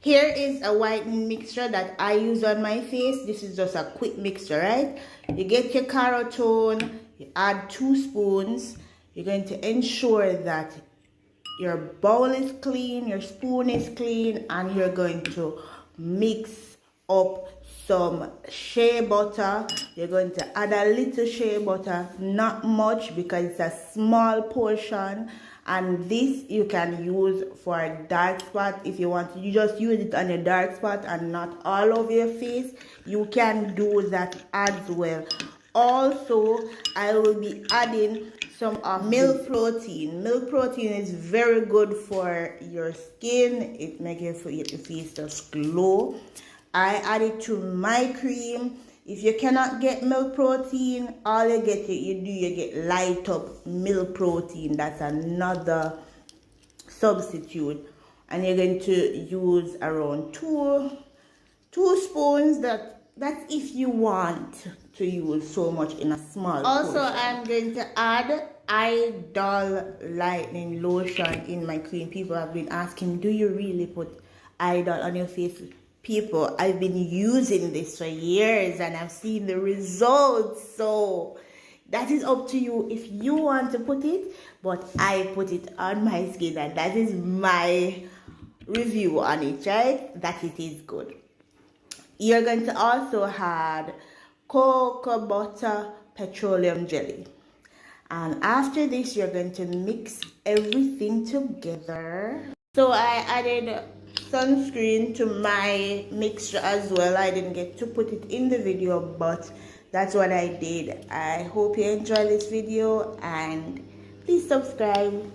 Here is a whitening mixture that I use on my face. This is just a quick mixture, right? You get your carotone, you add 2 spoons. You're going to ensure that your bowl is clean, your spoon is clean, and you're going to mix up some shea butter. You're going to add a little shea butter, not much because it's a small portion. And this you can use for a dark spot if you want. You just use it on your dark spot and not all over your face. You can do that as well. Also, I will be adding some of milk protein. Milk protein is very good for your skin. It makes your face just glow. I add it to my cream. If you cannot get milk protein, all you get light up milk protein. That's another substitute. And you're going to use around two spoons. That's if you want to use so much in a small Also, portion. I'm going to add Idol lightening lotion in my cream. People have been asking, do you really put Idol on your face? People, I've been using this for years and I've seen the results. So that is up to you if you want to put it, but I put it on my skin and that is my review on it, right? That it is good. You're going to also add cocoa butter petroleum jelly. And after this, you're going to mix everything together. So I added sunscreen to my mixture as well. I didn't get to put it in the video, but that's what I did. I hope you enjoyed this video and please subscribe.